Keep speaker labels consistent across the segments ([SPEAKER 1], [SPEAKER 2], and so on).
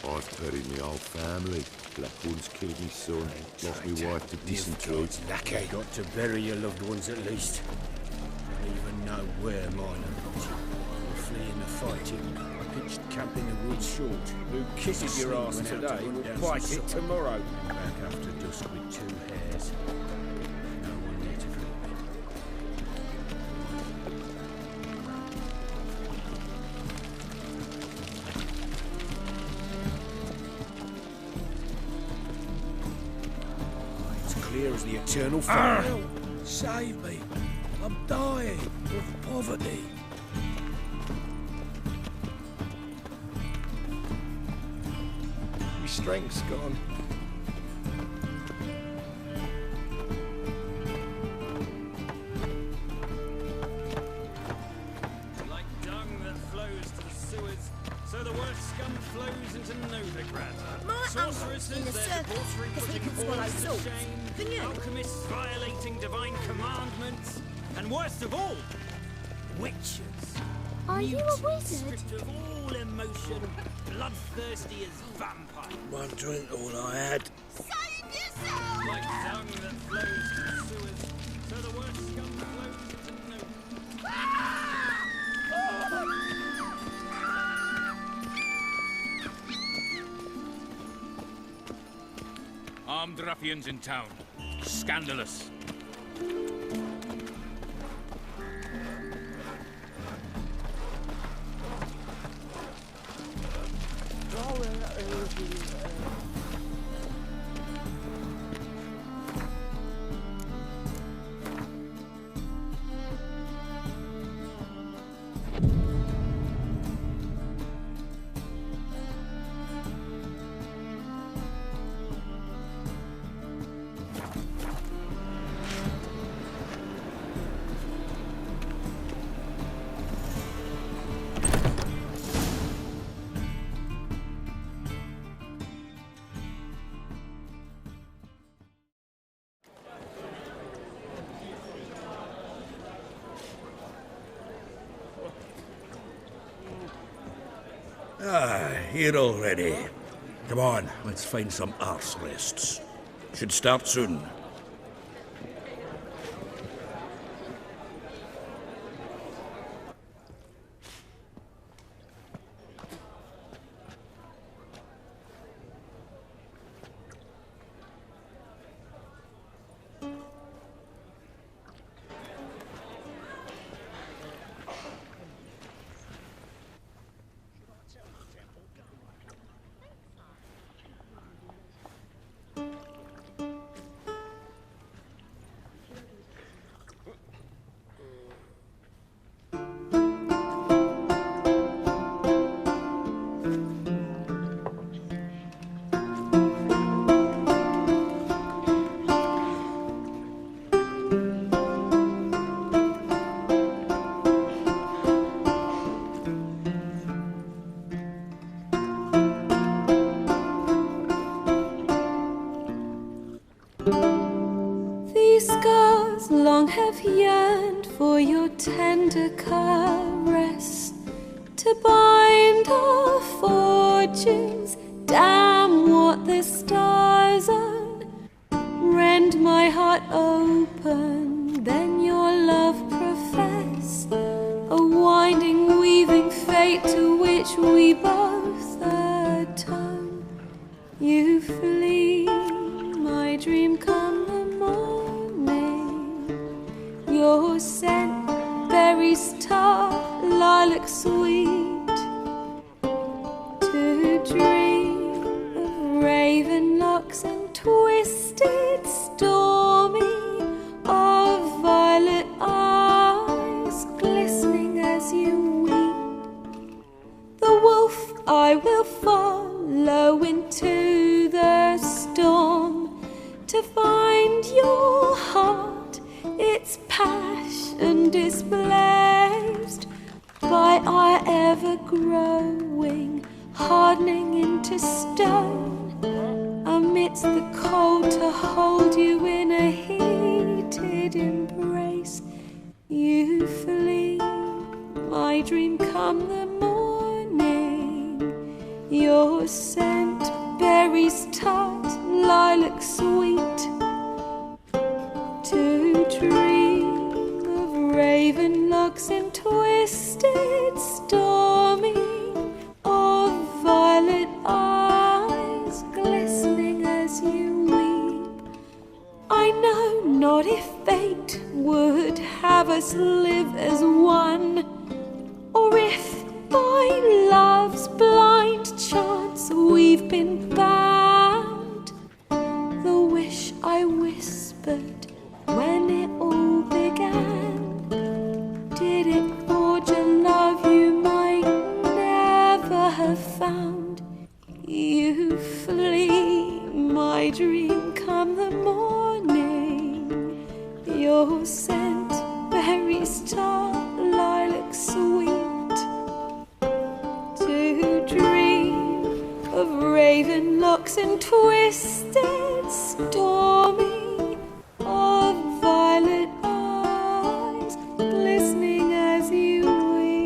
[SPEAKER 1] I've buried my whole family. Black one's killed me son, lost my wife to dysentery.
[SPEAKER 2] Lucky. Got to bury your loved ones at least. I don't even know where mine are rotting. We're fleeing the fighting. I pitched camp in the woods short.
[SPEAKER 3] Who kisses your ass today will bite it tomorrow.
[SPEAKER 2] Back after dusk with 2 hares. No one there to greet me. It's clear as the eternal fire. Save me. I'm dying of poverty.
[SPEAKER 3] My strength's gone.
[SPEAKER 4] Like dung that flows to the sewers, so the worst scum flows into Novigrad. Sorcerers
[SPEAKER 5] in the
[SPEAKER 4] their
[SPEAKER 5] circus,
[SPEAKER 4] debauchery
[SPEAKER 5] because he
[SPEAKER 4] putting
[SPEAKER 5] can swallow
[SPEAKER 4] whores to
[SPEAKER 5] salt.
[SPEAKER 4] shame,
[SPEAKER 5] Can you?
[SPEAKER 4] alchemists violating divine commandments, and worst of all, witches.
[SPEAKER 5] Are you a
[SPEAKER 4] Mute,
[SPEAKER 5] wizard?
[SPEAKER 4] stripped of all emotion, bloodthirsty as vampires.
[SPEAKER 2] One drink all I had.
[SPEAKER 5] Save yourself!
[SPEAKER 4] Like dung that flows to the sewers, so the worst scum flows into Novigrad.
[SPEAKER 6] Armed ruffians in town. Scandalous.
[SPEAKER 2] Here already. Come on, let's find some arse rests. Should start soon.
[SPEAKER 7] These scars long have yearned for your tender caress, to bind our fortunes. Damn what the stars are. Rend my heart open, then your love profess, a winding, weaving fate to which we both atone. You flee, my dream come the morning. Your scent, berries tart, lilac sweet. To dream of raven locks and twisted, stormy, of violet eyes glistening as you weep. The wolf I will follow into the storm, to find your heart, its passion displaced by our ever-growing, hardening into stone. Amidst the cold, to hold you in a heated embrace. You flee, my dream come the morning. Your scent, berries tart, lilac sweet. To dream of raven locks and twisted stormy, of violet eyes glistening as you weep. I know not if fate would have us live as one, or if by love's blind chance we've been bound. The wish I whispered when it all began, did it forge a love you might never have found? You flee, my dream, come the morning. Your scent, berries tart, lilac sweet. To dream of raven locks and twisted stormy, of violet eyes glistening as you weep.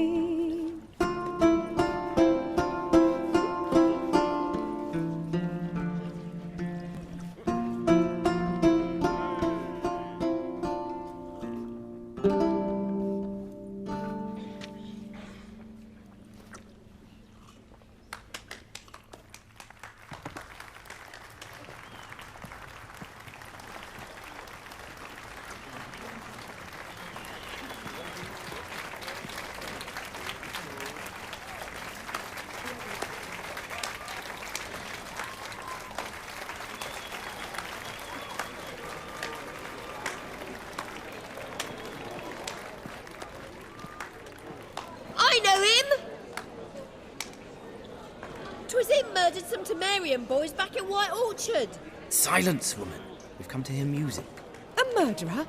[SPEAKER 5] I know him! 'Twas him murdered some Temerian boys back at White Orchard.
[SPEAKER 8] Silence, woman. We've come to hear music.
[SPEAKER 9] A murderer?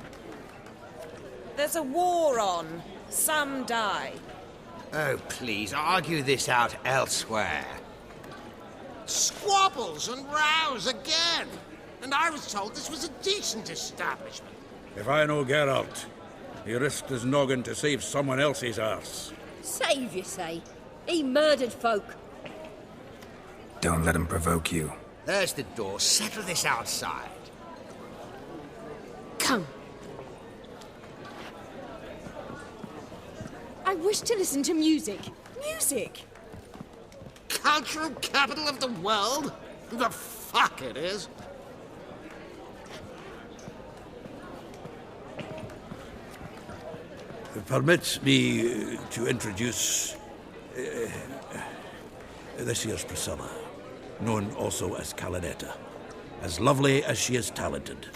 [SPEAKER 9] There's a war on. Some die.
[SPEAKER 2] Oh, please, argue this out elsewhere.
[SPEAKER 10] Squabbles and rows again. And I was told this was a decent establishment.
[SPEAKER 3] If I know Geralt, he risked his noggin to save someone else's arse.
[SPEAKER 5] Save, you say? He murdered folk.
[SPEAKER 8] Don't let him provoke you.
[SPEAKER 2] There's the door. Settle this outside.
[SPEAKER 9] Come. I wish to listen to music. Music!
[SPEAKER 10] Cultural capital of the world? The fuck it is.
[SPEAKER 1] Permit me to introduce this here's Priscilla, known also as Calinetta, as lovely as she is talented.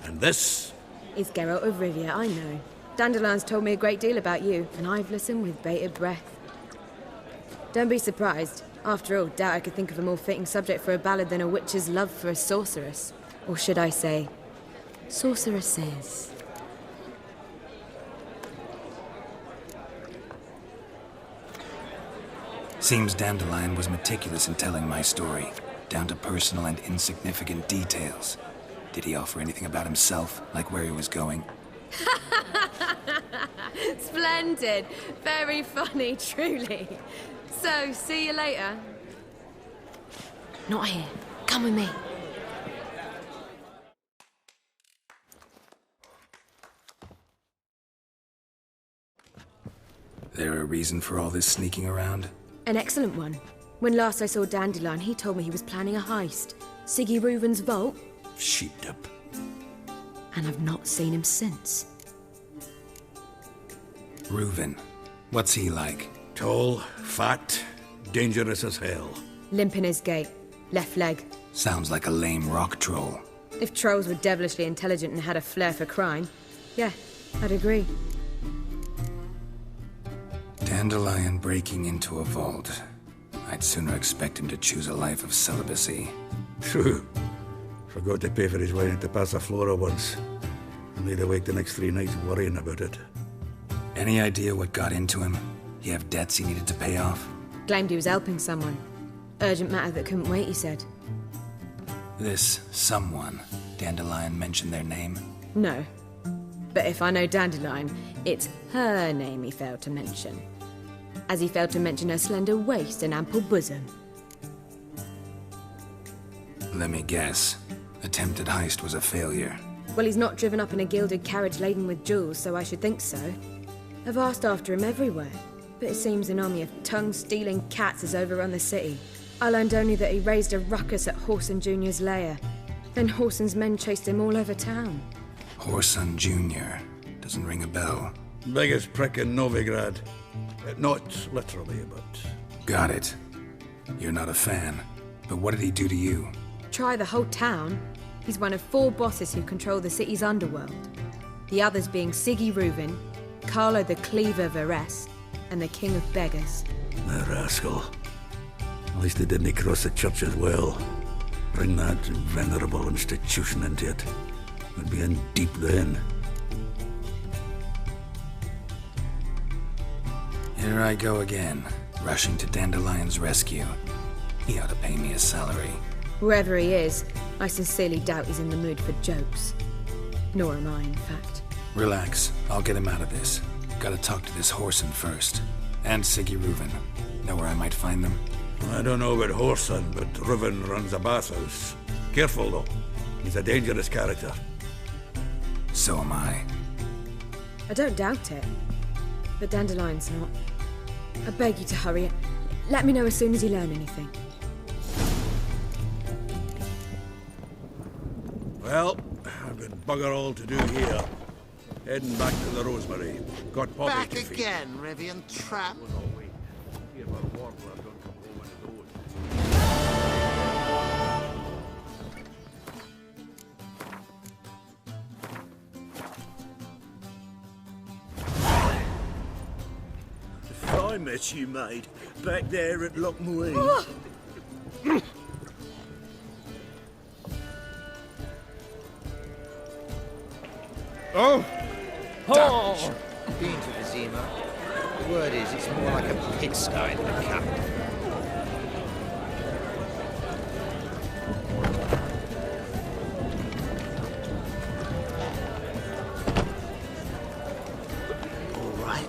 [SPEAKER 1] And this
[SPEAKER 11] is Geralt of Rivia, I know. Dandelion's told me a great deal about you, and I've listened with bated breath. Don't be surprised. After all, doubt I could think of a more fitting subject for a ballad than a witch's love for a sorceress. Or should I say, sorceresses.
[SPEAKER 8] Seems Dandelion was meticulous in telling my story, down to personal and insignificant details. Did he offer anything about himself, like where he was going?
[SPEAKER 11] Splendid. Very funny, truly. So, see you later. Not here. Come with me.
[SPEAKER 8] There a reason for all this sneaking around?
[SPEAKER 11] An excellent one. When last I saw Dandelion, he told me he was planning a heist. Siggy Reuven's vault.
[SPEAKER 1] sheepdip.
[SPEAKER 11] And I've not seen him since.
[SPEAKER 8] Reuven. What's he like?
[SPEAKER 1] Tall, fat, dangerous as hell.
[SPEAKER 11] Limp in his gait. Left leg.
[SPEAKER 8] Sounds like a lame rock troll.
[SPEAKER 11] If trolls were devilishly intelligent and had a flair for crime, yeah, I'd agree.
[SPEAKER 8] Dandelion breaking into a vault. I'd sooner expect him to choose a life of celibacy.
[SPEAKER 1] True. Forgot to pay for his wine at the Passaflora once. And laid awake the next 3 nights worrying about it.
[SPEAKER 8] Any idea what got into him? He have debts he needed to pay off?
[SPEAKER 11] Claimed he was helping someone. Urgent matter that couldn't wait, he said.
[SPEAKER 8] This someone, Dandelion mentioned their name?
[SPEAKER 11] No. But if I know Dandelion, it's her name he failed to mention. As he failed to mention her slender waist and ample bosom.
[SPEAKER 8] Let me guess. Attempted heist was a failure.
[SPEAKER 11] Well, he's not driven up in a gilded carriage laden with jewels, so I should think so. I've asked after him everywhere, but it seems an army of tongue-stealing cats has overrun the city. I learned only that he raised a ruckus at Horson Jr.'s lair. Then Horson's men chased him all over town.
[SPEAKER 8] Horson Jr. Doesn't ring a bell.
[SPEAKER 3] Biggest prick in Novigrad. Not literally, but...
[SPEAKER 8] Got it. You're not a fan. But what did he do to you?
[SPEAKER 11] Try the whole town. He's one of 4 bosses who control the city's underworld. The others being Siggy Reuven, Carlo the Cleaver Varese, and the King of Beggars.
[SPEAKER 1] The rascal. At least they didn't cross the church as well. Bring that venerable institution into it. We'd be in deep then.
[SPEAKER 8] Here I go again, rushing to Dandelion's rescue. He ought to pay me a salary.
[SPEAKER 11] Wherever he is, I sincerely doubt he's in the mood for jokes. Nor am I, in fact.
[SPEAKER 8] Relax, I'll get him out of this. Gotta talk to this Horson first. And Siggy Reuven. Know where I might find them?
[SPEAKER 1] I don't know about Horson, but Reuven runs a bathhouse. Careful, though. He's a dangerous character.
[SPEAKER 8] So am I.
[SPEAKER 11] I don't doubt it. But Dandelion's not. I beg you to hurry it. Let me know as soon as you learn anything.
[SPEAKER 3] Well, I've got bugger all to do here. Heading back to the Rosemary. Got Poppy
[SPEAKER 10] Back
[SPEAKER 3] to feed.
[SPEAKER 10] again, Rivian Trap.
[SPEAKER 2] I met you, mate. Back there at Lochmuir.
[SPEAKER 3] Oh!
[SPEAKER 12] Oh! Been to the Zima. The word is, it's more like a pigsty than a capital.
[SPEAKER 10] All right.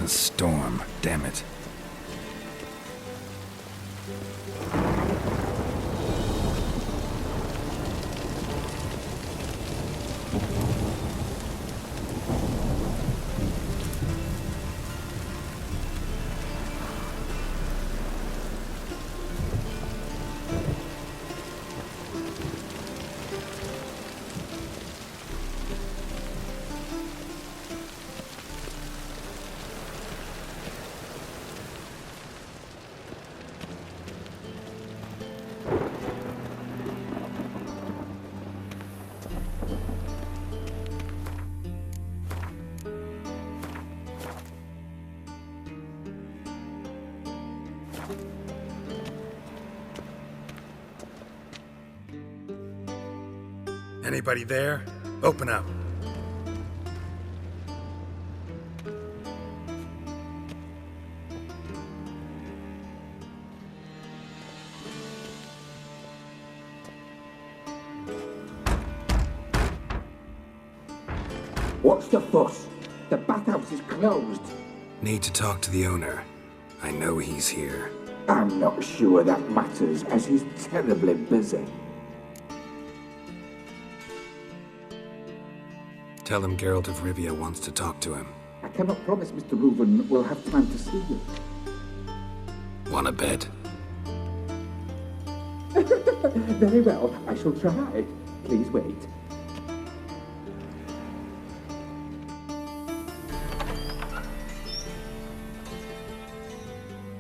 [SPEAKER 8] A storm, damn it. Anybody there? Open up.
[SPEAKER 13] What's the fuss? The bathhouse is closed.
[SPEAKER 8] Need to talk to the owner. I know he's here.
[SPEAKER 13] I'm not sure that matters, as he's terribly busy.
[SPEAKER 8] Tell him Geralt of Rivia wants to talk to him.
[SPEAKER 13] I cannot promise Mr. Reuven will have time to see you.
[SPEAKER 8] Wanna bet?
[SPEAKER 13] Very well, I shall try. Please wait.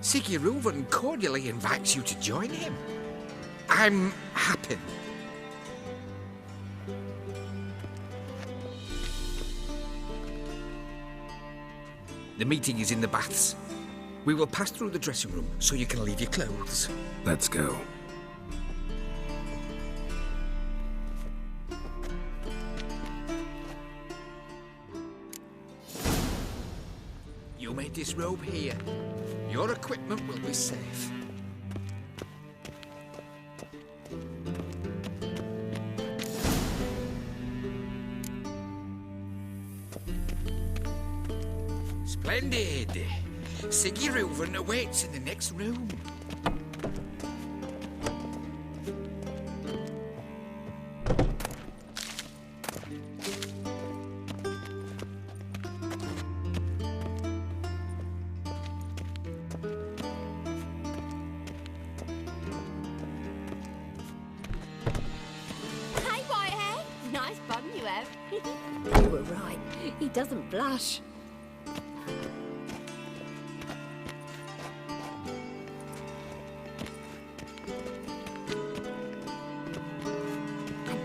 [SPEAKER 10] Siggy Reuven cordially invites you to join him. I'm happy. The meeting is in the baths.
[SPEAKER 8] We will pass through the dressing room so you can leave your clothes. Let's go. You made this robe here. Your equipment will be safe. Splendid! Siggy Reuven awaits in the next room.
[SPEAKER 5] Hey, Whitehair. Nice bum you have. You were right. He doesn't blush.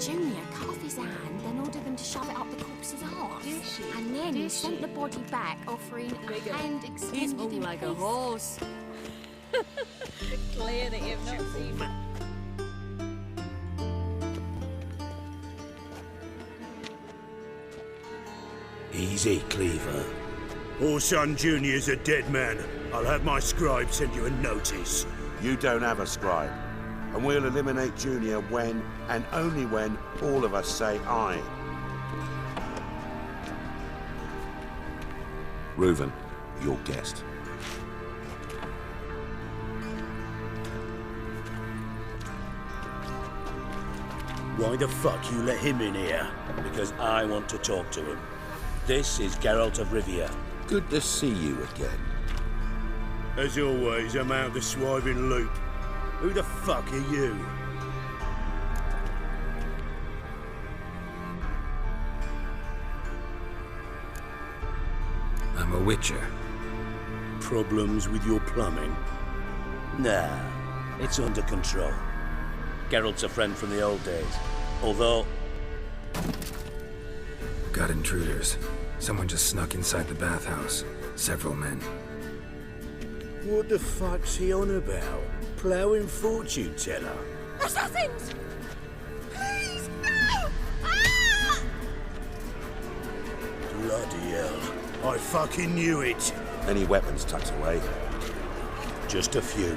[SPEAKER 14] Junior cut off his hand, then ordered them to shove it up the corpse's arse. And then he sent the body back, offering a hand extended
[SPEAKER 5] He's more like a horse. Clear that you've not seen it.
[SPEAKER 2] Easy, Cleaver. Orson Jr.'s a dead man. I'll have my scribe send you a notice.
[SPEAKER 15] You don't have a scribe. And we'll eliminate Junior when, and only when, all of us say aye. Reuven, your guest.
[SPEAKER 2] Why the fuck you let him in here?
[SPEAKER 16] Because I want to talk to him. This is Geralt of Rivia.
[SPEAKER 15] Good to see you again.
[SPEAKER 2] As always, I'm out the swiving loop. Who the fuck are you?
[SPEAKER 8] I'm a witcher.
[SPEAKER 2] Problems with your plumbing?
[SPEAKER 16] Nah, it's under control. Geralt's a friend from the old days. Although...
[SPEAKER 8] Got intruders. Someone just snuck inside the bathhouse. Several men.
[SPEAKER 2] What the fuck's he on about? Ploughing fortune teller?
[SPEAKER 5] Assassins! Please, no! Ah!
[SPEAKER 2] Bloody hell. I fucking knew it.
[SPEAKER 15] Any weapons tucked away?
[SPEAKER 2] Just a few.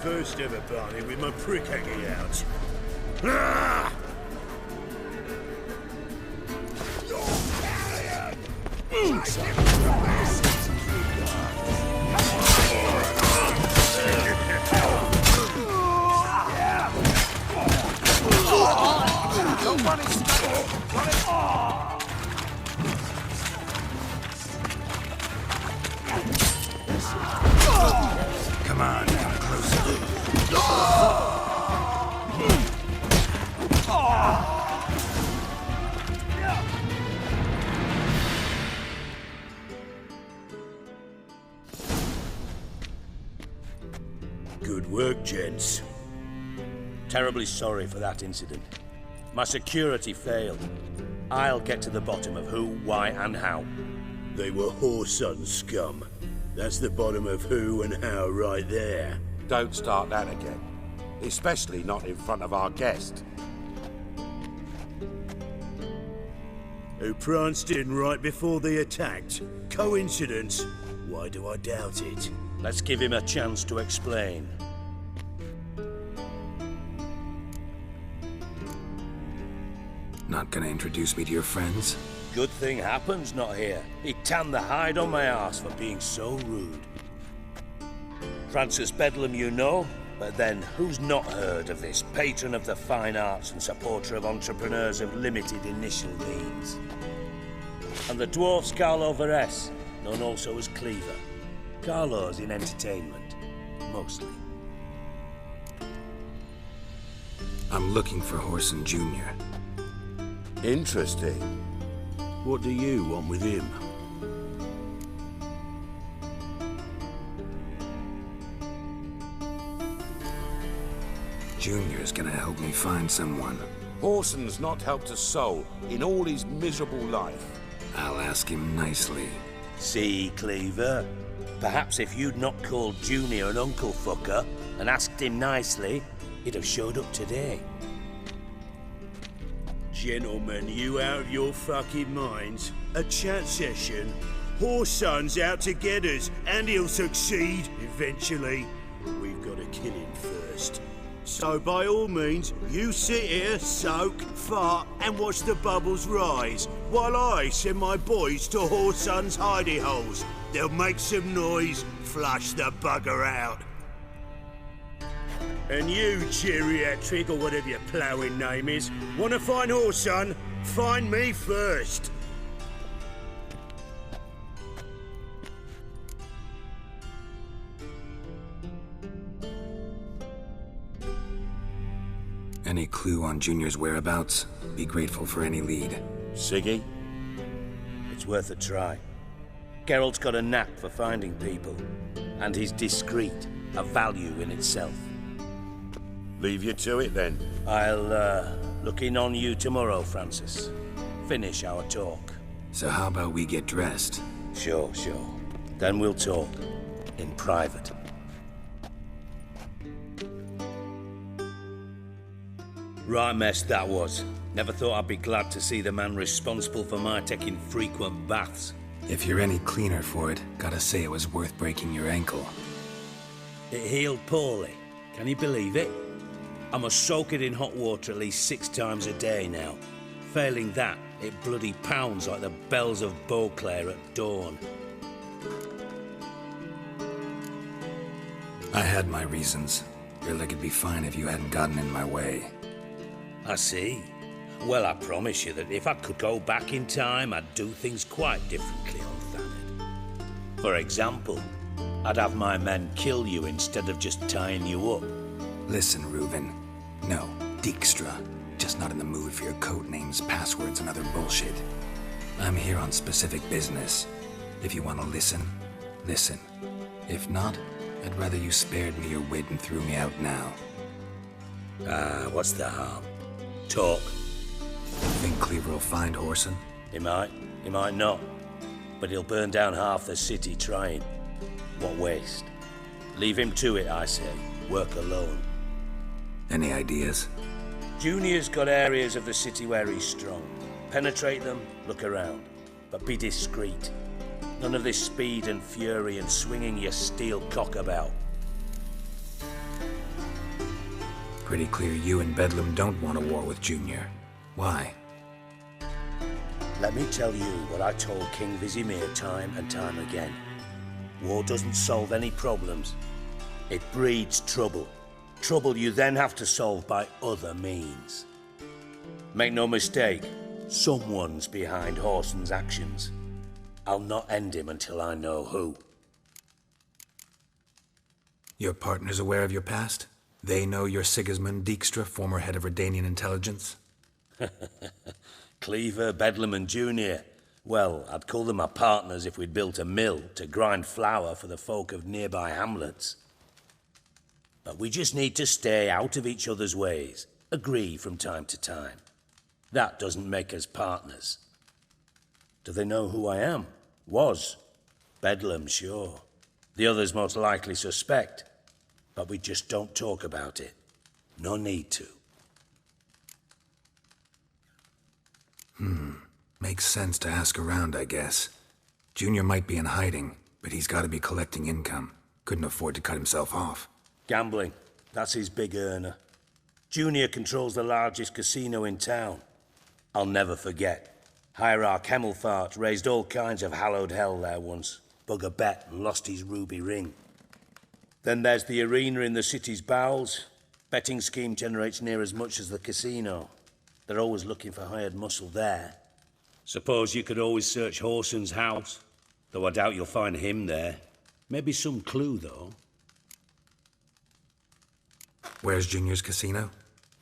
[SPEAKER 2] First ever party with my prick hanging out. Ah!
[SPEAKER 8] Come on, come closer.
[SPEAKER 2] Good work, gents.
[SPEAKER 16] Terribly sorry for that incident. My security failed. I'll get to the bottom of who, why, and how.
[SPEAKER 2] They were whoreson scum. That's the bottom of who and how right there.
[SPEAKER 15] Don't start that again. Especially not in front of our guest.
[SPEAKER 2] Who pranced in right before they attacked. Coincidence? Why do I doubt it?
[SPEAKER 16] Let's give him a chance to explain.
[SPEAKER 8] Not gonna introduce me to your friends?
[SPEAKER 16] Good thing Happen's not here. He tanned the hide on my arse for being so rude. Francis Bedlam you know, but then who's not heard of this patron of the fine arts and supporter of entrepreneurs of limited initial means? And the dwarf's Carlo Veres, known also as Cleaver. Carlo's in entertainment, mostly.
[SPEAKER 8] I'm looking for Whoreson Jr.
[SPEAKER 15] Interesting.
[SPEAKER 2] What do you want with him?
[SPEAKER 8] Junior's gonna help me find someone.
[SPEAKER 15] Horson's not helped a soul in all his miserable life.
[SPEAKER 8] I'll ask him nicely.
[SPEAKER 16] See, Cleaver? Perhaps if you'd not called Junior an uncle fucker and asked him nicely, he'd have showed up today.
[SPEAKER 2] Gentlemen, you out of your fucking minds? A chat session? Horson's out to get us, and he'll succeed eventually. We've got to kill him first. So by all means, you sit here, soak, fart, and watch the bubbles rise, while I send my boys to Horson's hidey holes. They'll make some noise, flush the bugger out. And you, geriatric, or whatever your ploughing name is, want to find Horson? Find me first.
[SPEAKER 8] Any clue on Junior's whereabouts? Be grateful for any lead.
[SPEAKER 16] Siggy? It's worth a try. Geralt's got a knack for finding people, and he's discreet, a value in itself.
[SPEAKER 15] Leave you to it, then.
[SPEAKER 16] I'll, look in on you tomorrow, Francis. Finish our talk.
[SPEAKER 8] So how about we get dressed?
[SPEAKER 16] Sure. Then we'll talk. In private. Right mess that was. Never thought I'd be glad to see the man responsible for my taking frequent baths.
[SPEAKER 8] If you're any cleaner for it, gotta say it was worth breaking your ankle.
[SPEAKER 16] It healed poorly. Can you believe it? I must soak it in hot water at least 6 times a day now. Failing that, it bloody pounds like the bells of Beauclair at dawn.
[SPEAKER 8] I had my reasons. Your leg would be fine if you hadn't gotten in my way.
[SPEAKER 16] I see. Well, I promise you that if I could go back in time, I'd do things quite differently on Thanet. For example, I'd have my men kill you instead of just tying you up.
[SPEAKER 8] Listen, Reuben. No, Dijkstra. Just not in the mood for your code names, passwords, and other bullshit. I'm here on specific business. If you want to listen, listen. If not, I'd rather you spared me your wit and threw me out now.
[SPEAKER 16] What's the harm? Talk.
[SPEAKER 8] Think Cleaver will find Horson?
[SPEAKER 16] He might not. But he'll burn down half the city trying. What waste. Leave him to it, I say. Work alone.
[SPEAKER 8] Any ideas?
[SPEAKER 16] Junior's got areas of the city where he's strong. Penetrate them, look around. But be discreet. None of this speed and fury and swinging your steel cock about.
[SPEAKER 8] Pretty clear you and Bedlam don't want a war with Junior. Why?
[SPEAKER 16] Let me tell you what I told King Vizimir time and time again. War doesn't solve any problems. It breeds trouble. Trouble you then have to solve by other means. Make no mistake, someone's behind Horson's actions. I'll not end him until I know who.
[SPEAKER 8] Your partner's aware of your past? They know you're Sigismund Dijkstra, former head of Redanian intelligence?
[SPEAKER 16] Cleaver, Bedlam and Junior. Well, I'd call them my partners if we'd built a mill to grind flour for the folk of nearby hamlets. But we just need to stay out of each other's ways, agree from time to time. That doesn't make us partners. Do they know who I am? Was. Bedlam, sure. The others most likely suspect. But we just don't talk about it. No need to.
[SPEAKER 8] Makes sense to ask around, I guess. Junior might be in hiding, but he's got to be collecting income. Couldn't afford to cut himself off.
[SPEAKER 16] Gambling. That's his big earner. Junior controls the largest casino in town. I'll never forget. Hierarch Hemmelfart raised all kinds of hallowed hell there once. Bugger bet and lost his ruby ring. Then there's the arena in the city's bowels. Betting scheme generates near as much as the casino. They're always looking for hired muscle there. Suppose you could always search Horson's house, though I doubt you'll find him there. Maybe some clue, though.
[SPEAKER 8] Where's Junior's casino?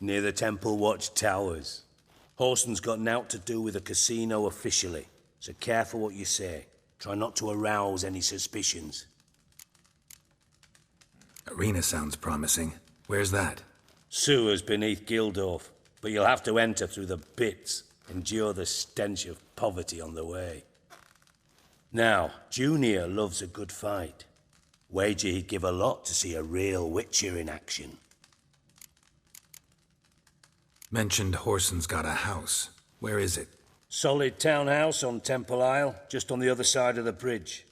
[SPEAKER 16] Near the Temple Watch Towers. Horson's got nought to do with the casino officially, so careful what you say. Try not to arouse any suspicions.
[SPEAKER 8] Arena sounds promising. Where's that?
[SPEAKER 16] Sewers beneath Gildorf, but you'll have to enter through the bits, endure the stench of poverty on the way. Now, Junior loves a good fight. Wager he'd give a lot to see a real Witcher in action.
[SPEAKER 8] Mentioned Whoreson's got a house. Where is it?
[SPEAKER 16] Solid townhouse on Temple Isle, just on the other side of the bridge.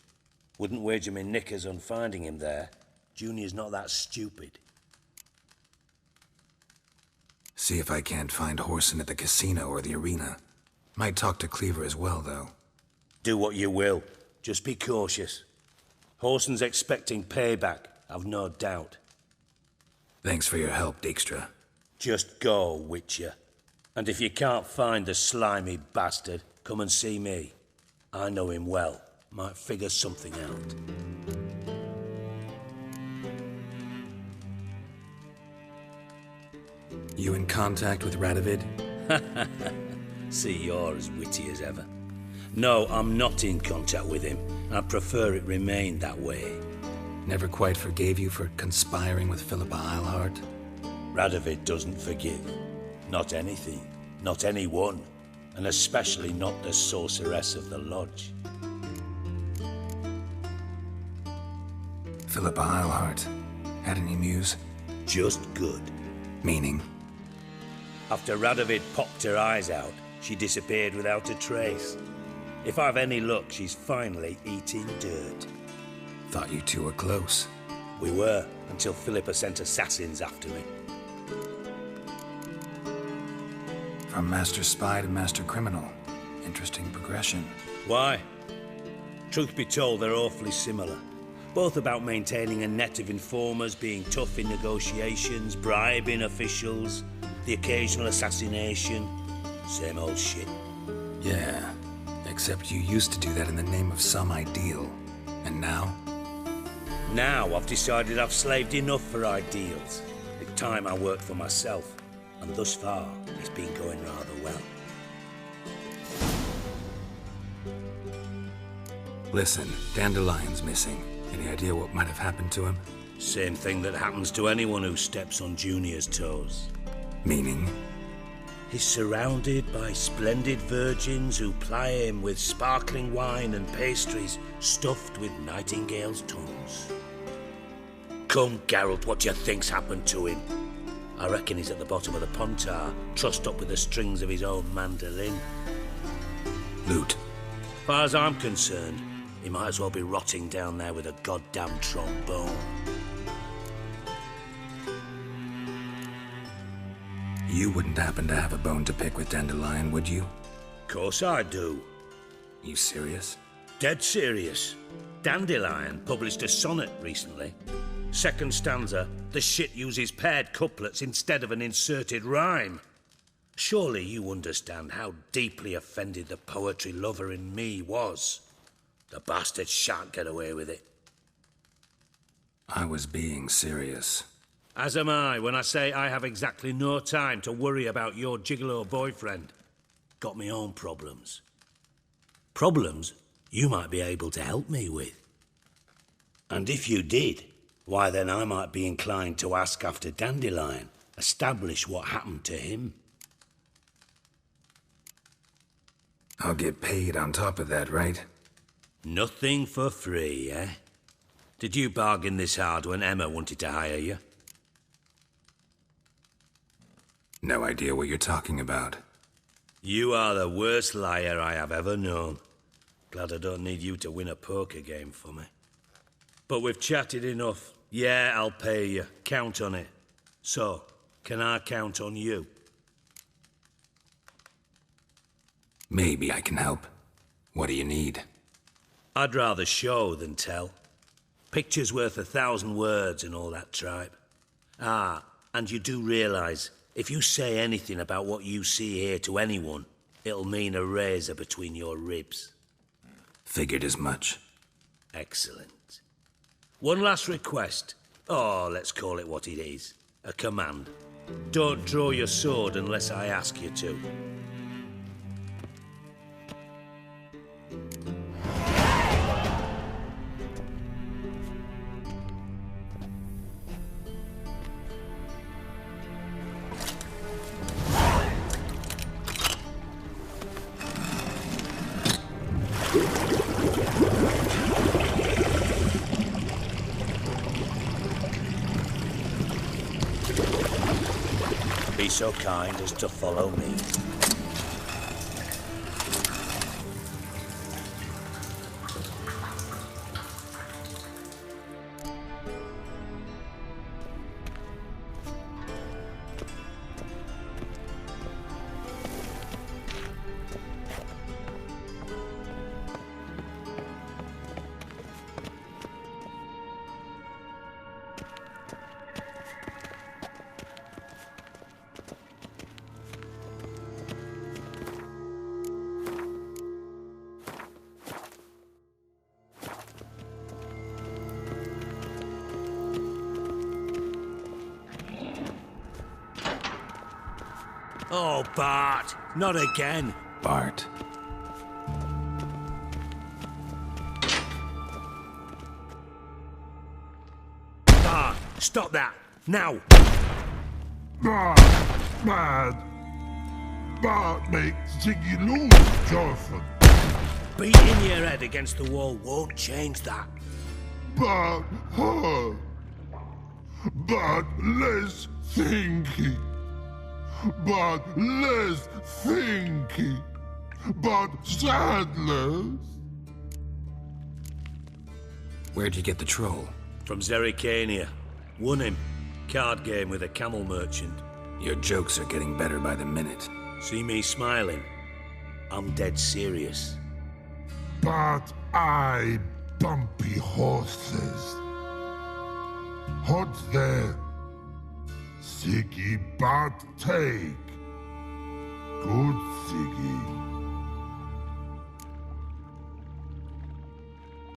[SPEAKER 16] Wouldn't wager me knickers on finding him there. Junior's not that stupid.
[SPEAKER 8] See if I can't find Whoreson at the casino or the arena. Might talk to Cleaver as well, though.
[SPEAKER 16] Do what you will. Just be cautious. Whoreson's expecting payback, I've no doubt.
[SPEAKER 8] Thanks for your help, Dijkstra.
[SPEAKER 16] Just go, Witcher. And if you can't find the slimy bastard, come and see me. I know him well. Might figure something out.
[SPEAKER 8] You in contact with Radovid?
[SPEAKER 16] See, you're as witty as ever. No, I'm not in contact with him. I prefer it remained that way.
[SPEAKER 8] Never quite forgave you for conspiring with Philippa Eilhart?
[SPEAKER 16] Radovid doesn't forgive. Not anything. Not anyone. And especially not the sorceress of the lodge.
[SPEAKER 8] Philippa Eilhart. Had any news?
[SPEAKER 16] Just good.
[SPEAKER 8] Meaning?
[SPEAKER 16] After Radovid popped her eyes out, she disappeared without a trace. If I've any luck, she's finally eating dirt.
[SPEAKER 8] Thought you two were close.
[SPEAKER 16] We were, until Philippa sent assassins after me.
[SPEAKER 8] From master spy to master criminal. Interesting progression.
[SPEAKER 16] Why? Truth be told, they're awfully similar. Both about maintaining a net of informers, being tough in negotiations, bribing officials, the occasional assassination. Same old shit.
[SPEAKER 8] Yeah, except you used to do that in the name of some ideal. And now?
[SPEAKER 16] Now I've decided I've slaved enough for ideals. It's time I worked for myself. And thus far, it's been going rather well.
[SPEAKER 8] Listen, Dandelion's missing. Any idea what might have happened to him?
[SPEAKER 16] Same thing that happens to anyone who steps on Junior's toes.
[SPEAKER 8] Meaning?
[SPEAKER 16] He's surrounded by splendid virgins who ply him with sparkling wine and pastries stuffed with nightingales' tongues. Come, Geralt, what do you think's happened to him? I reckon he's at the bottom of the Pontar, trussed up with the strings of his own mandolin.
[SPEAKER 8] Loot.
[SPEAKER 16] Far as I'm concerned, he might as well be rotting down there with a goddamn trombone.
[SPEAKER 8] You wouldn't happen to have a bone to pick with Dandelion, would you?
[SPEAKER 16] Course I do.
[SPEAKER 8] You serious?
[SPEAKER 16] Dead serious. Dandelion published a sonnet recently. Second stanza, the shit uses paired couplets instead of an inserted rhyme. Surely you understand how deeply offended the poetry lover in me was. The bastard shan't get away with it.
[SPEAKER 8] I was being serious.
[SPEAKER 16] As am I when I say I have exactly no time to worry about your gigolo boyfriend. Got me own problems. Problems you might be able to help me with. And if you did, why then I might be inclined to ask after Dandelion, establish what happened to him.
[SPEAKER 8] I'll get paid on top of that, right?
[SPEAKER 16] Nothing for free, eh? Did you bargain this hard when Emma wanted to hire you?
[SPEAKER 8] No idea what you're talking about.
[SPEAKER 16] You are the worst liar I have ever known. Glad I don't need you to win a poker game for me. But we've chatted enough. Yeah, I'll pay you. Count on it. So, can I count on you?
[SPEAKER 8] Maybe I can help. What do you need?
[SPEAKER 16] I'd rather show than tell. Picture's worth 1,000 words and all that tripe. Ah, and you do realise, if you say anything about what you see here to anyone, it'll mean a razor between your ribs.
[SPEAKER 8] Figured as much.
[SPEAKER 16] Excellent. One last request. Oh, let's call it what it is. A command. Don't draw your sword unless I ask you to. be so kind as to follow me. Oh, Bart, not again.
[SPEAKER 8] Bart.
[SPEAKER 16] Bart, stop that, now.
[SPEAKER 17] Bart, bad. Bart makes Ziggy lose, Jonathan.
[SPEAKER 16] Beating your head against the wall won't change that.
[SPEAKER 17] Bart hurt. Bart less thinky. But less thinky, but sadless.
[SPEAKER 8] Where'd you get the troll?
[SPEAKER 16] From Zerrikania. Won him. Card game with a camel merchant.
[SPEAKER 8] Your jokes are getting better by the minute.
[SPEAKER 16] See me smiling? I'm dead serious.
[SPEAKER 17] But I bumpy horses. Hot there. Siggy but take.